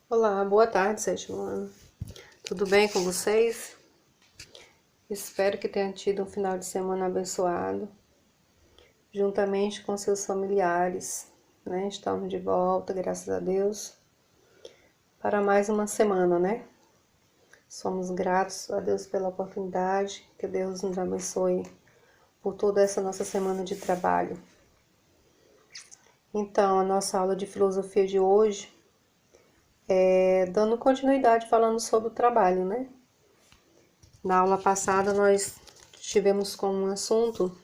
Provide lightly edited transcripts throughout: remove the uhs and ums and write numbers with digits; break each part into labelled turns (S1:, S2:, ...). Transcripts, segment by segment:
S1: Olá, boa tarde, sétimo ano. Tudo bem com vocês? Espero que tenham tido um final de semana abençoado, juntamente com seus familiares, né? Estamos de volta, graças a Deus, para mais uma semana, né? Somos gratos a Deus pela oportunidade, que Deus nos abençoe por toda essa nossa semana de trabalho. Então, a nossa aula de filosofia de hoje é dando continuidade falando sobre o trabalho, né? Na aula passada nós tivemos como assunto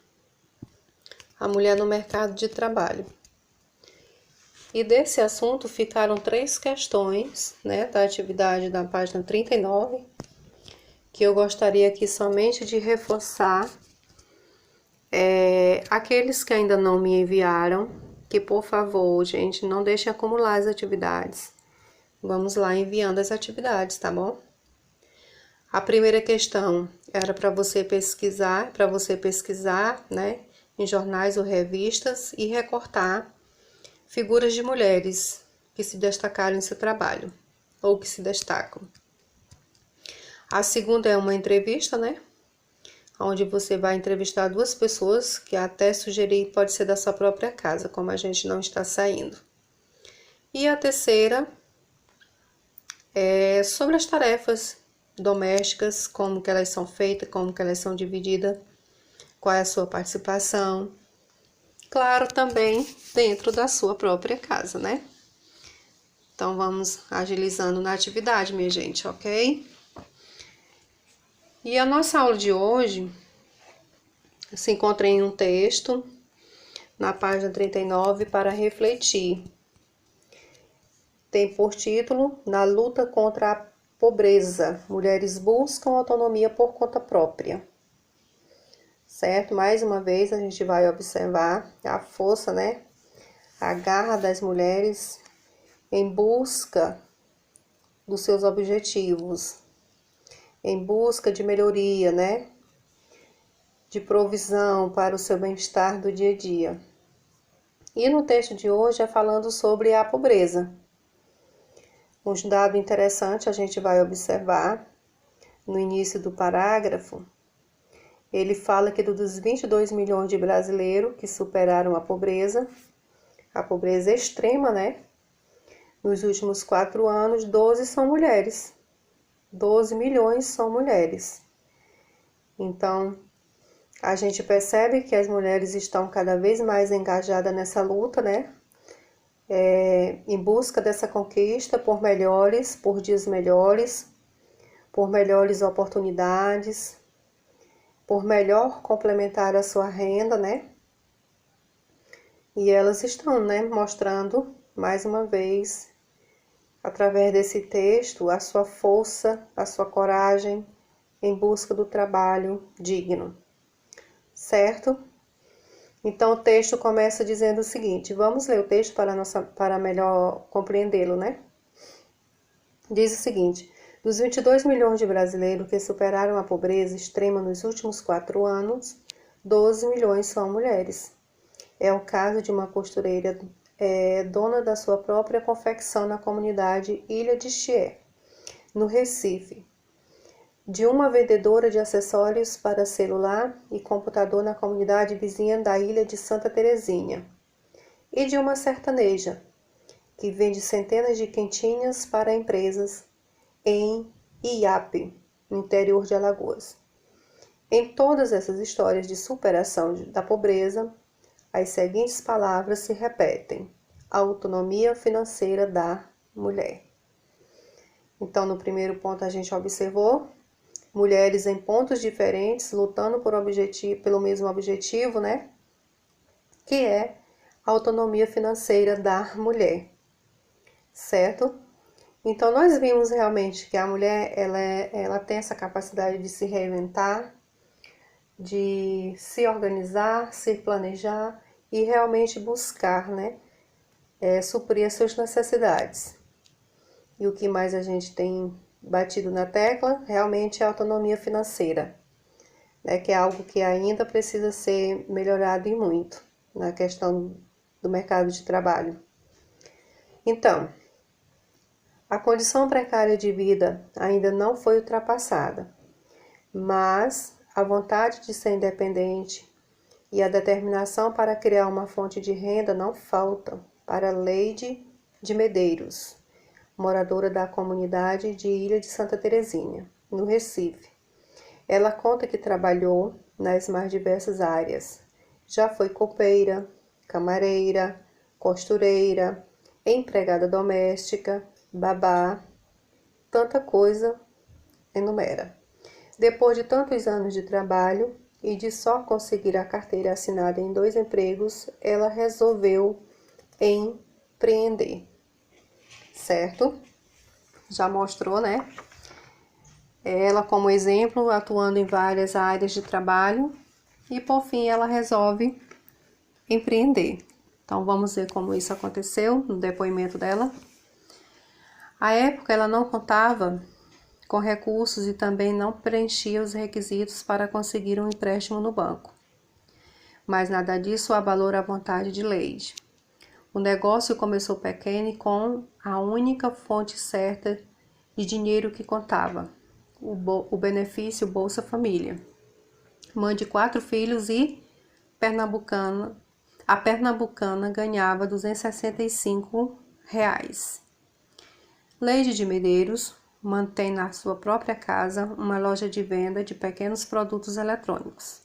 S1: a mulher no mercado de trabalho. E desse assunto ficaram 3 questões, né, da atividade da página 39, que eu gostaria aqui somente de reforçar. Aqueles que ainda não me enviaram, que por favor, gente, não deixem acumular as atividades. Vamos lá enviando as atividades, tá bom? A primeira questão era para você pesquisar, né, em jornais ou revistas e recortar figuras de mulheres que se destacaram em seu trabalho ou que se destacam. A segunda é uma entrevista, né, onde você vai entrevistar 2 pessoas, que até sugerir pode ser da sua própria casa, como a gente não está saindo. E a terceira é sobre as tarefas domésticas, como que elas são feitas, como que elas são divididas, qual é a sua participação. Claro, também dentro da sua própria casa, né? Então, vamos agilizando na atividade, minha gente, ok? E a nossa aula de hoje se encontra em um texto, na página 39, para refletir. Tem por título, Na luta contra a pobreza, mulheres buscam autonomia por conta própria. Certo? Mais uma vez a gente vai observar a força, né? A garra das mulheres em busca dos seus objetivos, em busca de melhoria, né? De provisão para o seu bem-estar do dia a dia. E no texto de hoje é falando sobre a pobreza. Um dado interessante a gente vai observar no início do parágrafo. Ele fala que dos 22 milhões de brasileiros que superaram a pobreza extrema, né? Nos últimos 4 anos, 12 são mulheres. 12 milhões são mulheres. Então, a gente percebe que as mulheres estão cada vez mais engajadas nessa luta, né? Em busca dessa conquista por melhores, por dias melhores, por melhores oportunidades, por melhor complementar a sua renda, né? E elas estão, né, mostrando mais uma vez, através desse texto, a sua força, a sua coragem em busca do trabalho digno, certo? Então o texto começa dizendo o seguinte, vamos ler o texto para melhor compreendê-lo, né? Diz o seguinte, dos 22 milhões de brasileiros que superaram a pobreza extrema nos últimos 4 anos, 12 milhões são mulheres. É o caso de uma costureira dona da sua própria confecção na comunidade Ilha de Chié, no Recife, de uma vendedora de acessórios para celular e computador na comunidade vizinha da Ilha de Santa Terezinha, e de uma sertaneja, que vende centenas de quentinhas para empresas em Iape, no interior de Alagoas. Em todas essas histórias de superação da pobreza, as seguintes palavras se repetem: a autonomia financeira da mulher. Então, no primeiro ponto a gente observou mulheres em pontos diferentes lutando pelo mesmo objetivo, né? Que é a autonomia financeira da mulher, certo? Então, nós vimos realmente que a mulher ela tem essa capacidade de se reinventar, de se organizar, se planejar e realmente buscar, né, suprir as suas necessidades. E o que mais a gente tem batido na tecla realmente é a autonomia financeira, né, que é algo que ainda precisa ser melhorado e muito na questão do mercado de trabalho. Então, A condição precária de vida ainda não foi ultrapassada, mas a vontade de ser independente e a determinação para criar uma fonte de renda não faltam para Leide de Medeiros, moradora da comunidade de Ilha de Santa Terezinha, no Recife. Ela conta que trabalhou nas mais diversas áreas. Já foi copeira, camareira, costureira, empregada doméstica, babá, tanta coisa enumera. Depois de tantos anos de trabalho e de só conseguir a carteira assinada em 2 empregos, ela resolveu empreender, certo? Já mostrou, né? Ela como exemplo, atuando em várias áreas de trabalho e por fim ela resolve empreender. Então vamos ver como isso aconteceu no depoimento dela. À época ela não contava com recursos e também não preenchia os requisitos para conseguir um empréstimo no banco. Mas nada disso abalou a vontade de Leide. O negócio começou pequeno e com a única fonte certa de dinheiro que contava, o benefício Bolsa Família. Mãe de 4 filhos e a pernambucana ganhava R$265. Leide de Medeiros mantém na sua própria casa uma loja de venda de pequenos produtos eletrônicos.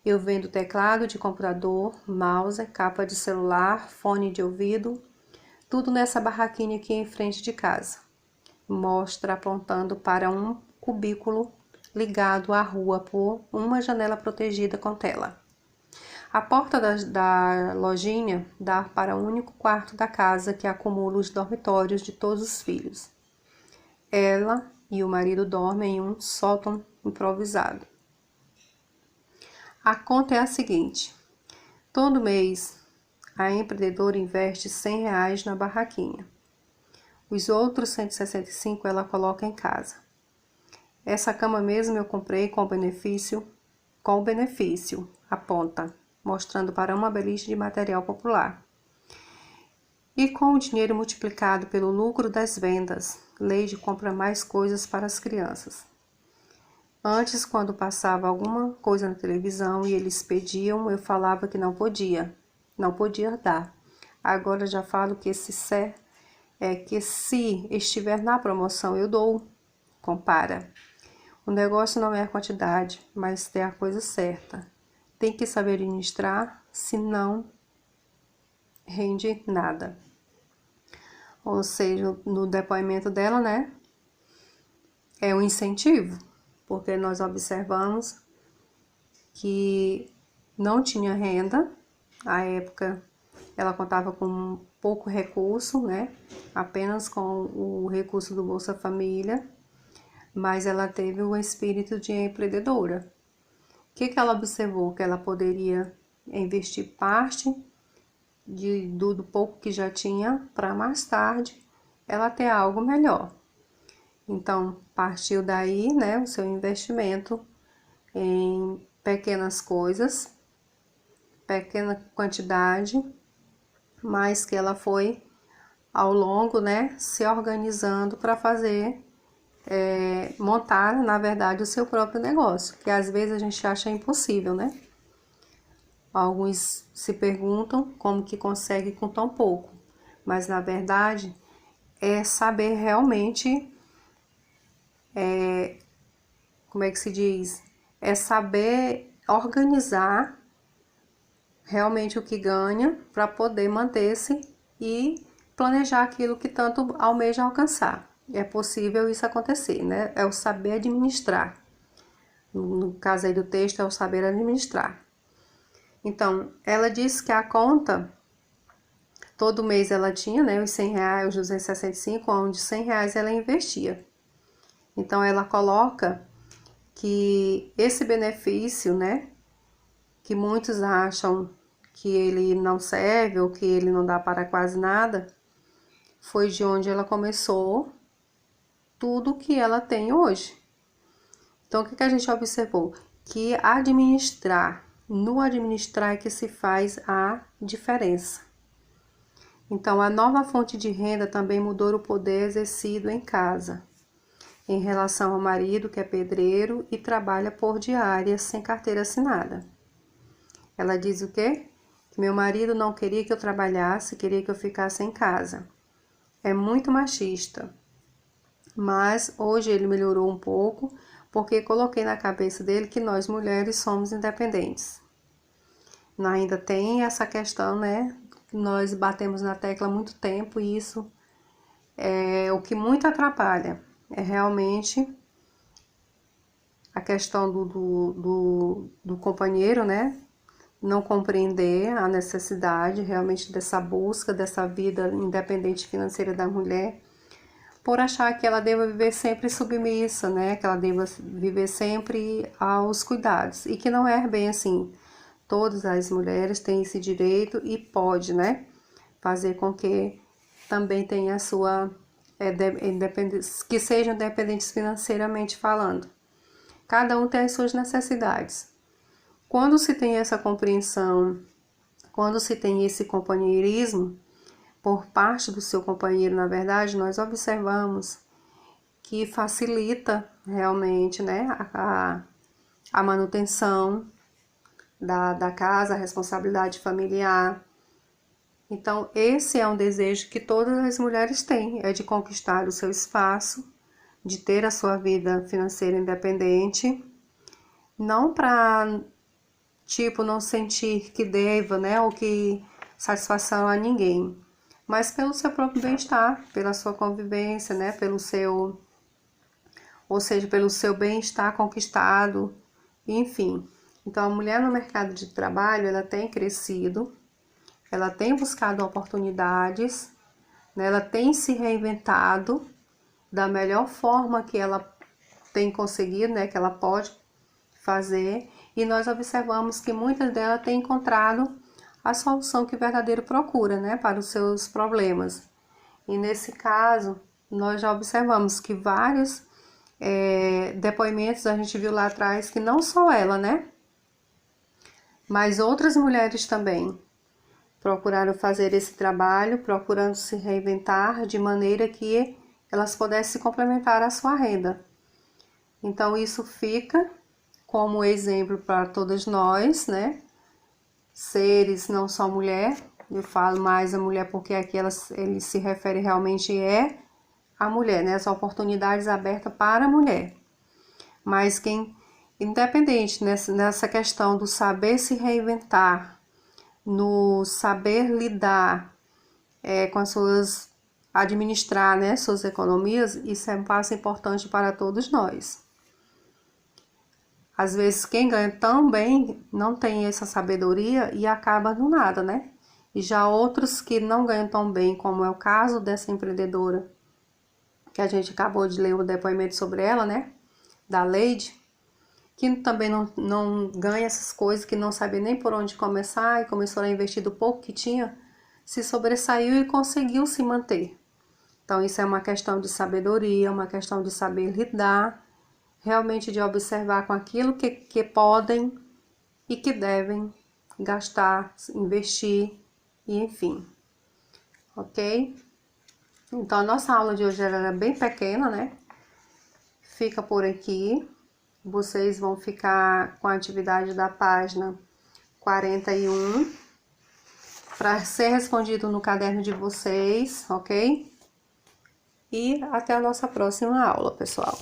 S1: Eu vendo teclado de computador, mouse, capa de celular, fone de ouvido, tudo nessa barraquinha aqui em frente de casa. Mostra apontando para um cubículo ligado à rua por uma janela protegida com tela. A porta da lojinha dá para o único quarto da casa que acumula os dormitórios de todos os filhos. Ela e o marido dormem em um sótão improvisado. A conta é a seguinte: todo mês a empreendedora investe R$100 na barraquinha. Os outros 165 ela coloca em casa. Essa cama mesmo eu comprei com benefício, aponta, mostrando para uma beliche de material popular. E com o dinheiro multiplicado pelo lucro das vendas, Leide compra mais coisas para as crianças. Antes, quando passava alguma coisa na televisão e eles pediam, eu falava que não podia dar. Agora já falo que se estiver na promoção eu dou. Compara. O negócio não é a quantidade, mas ter a coisa certa. Tem que saber administrar, senão rende nada. Ou seja, no depoimento dela, né? É um incentivo, porque nós observamos que não tinha renda. À época, ela contava com pouco recurso, né? Apenas com o recurso do Bolsa Família, mas ela teve o espírito de empreendedora. O que ela observou? Que ela poderia investir parte do pouco que já tinha para mais tarde ela ter algo melhor. Então, partiu daí, né, o seu investimento em pequenas coisas, pequena quantidade, mas que ela foi ao longo, né, se organizando para fazer, montar, na verdade, o seu próprio negócio, que às vezes a gente acha impossível, né? Alguns se perguntam como que consegue com tão pouco, mas na verdade é saber realmente, como é que se diz? É saber organizar realmente o que ganha para poder manter-se e planejar aquilo que tanto almeja alcançar. É possível isso acontecer, né? É o saber administrar. No caso aí do texto, é o saber administrar. Então, ela disse que a conta, todo mês ela tinha, né, os R$100, os 265, onde R$100 ela investia. Então, ela coloca que esse benefício, né, que muitos acham que ele não serve ou que ele não dá para quase nada, foi de onde ela começou tudo que ela tem hoje. Então, o que a gente observou? Que no administrar é que se faz a diferença. Então, a nova fonte de renda também mudou o poder exercido em casa, em relação ao marido, que é pedreiro e trabalha por diária, sem carteira assinada. Ela diz o quê? Que meu marido não queria que eu trabalhasse, queria que eu ficasse em casa. É muito machista. Mas hoje ele melhorou um pouco, porque coloquei na cabeça dele que nós mulheres somos independentes. Ainda tem essa questão, né? Nós batemos na tecla há muito tempo e isso é o que muito atrapalha. É realmente a questão do companheiro, né? Não compreender a necessidade realmente dessa busca, dessa vida independente financeira da mulher, por achar que ela deva viver sempre submissa, né? Que ela deva viver sempre aos cuidados. E que não é bem assim. Todas as mulheres têm esse direito e pode, né? Fazer com que também tenha a sua independência, que sejam independentes financeiramente falando. Cada um tem as suas necessidades. Quando se tem essa compreensão, quando se tem esse companheirismo, por parte do seu companheiro, na verdade, nós observamos que facilita realmente, né, a manutenção da casa, a responsabilidade familiar. Então, esse é um desejo que todas as mulheres têm, é de conquistar o seu espaço, de ter a sua vida financeira independente, não para, tipo, não sentir que deva, né, ou que satisfação a ninguém, mas pelo seu próprio bem-estar, pela sua convivência, né, ou seja, pelo seu bem-estar conquistado, enfim. Então, a mulher no mercado de trabalho, ela tem crescido, ela tem buscado oportunidades, né, ela tem se reinventado da melhor forma que ela tem conseguido, né, que ela pode fazer, e nós observamos que muitas delas têm encontrado a solução que o verdadeiro procura, né, para os seus problemas. E nesse caso, nós já observamos que vários depoimentos a gente viu lá atrás que não só ela, né, mas outras mulheres também procuraram fazer esse trabalho, procurando se reinventar de maneira que elas pudessem complementar a sua renda. Então isso fica como exemplo para todas nós, né? Seres, não só mulher, eu falo mais a mulher porque aqui ele se refere realmente a mulher, né? As oportunidades abertas para a mulher. Mas quem, independente nessa questão do saber se reinventar, no saber lidar com as suas, administrar, né, suas economias, isso é um passo importante para todos nós. Às vezes quem ganha tão bem não tem essa sabedoria e acaba no nada, né? E já outros que não ganham tão bem, como é o caso dessa empreendedora, que a gente acabou de ler o depoimento sobre ela, né? Da Leide, que também não ganha essas coisas, que não sabia nem por onde começar e começou a investir do pouco que tinha, se sobressaiu e conseguiu se manter. Então isso é uma questão de sabedoria, uma questão de saber lidar, realmente de observar com aquilo que podem e que devem gastar, investir e enfim, ok? Então a nossa aula de hoje era bem pequena, né? Fica por aqui. Vocês vão ficar com a atividade da página 41 para ser respondido no caderno de vocês, ok? E até a nossa próxima aula, pessoal.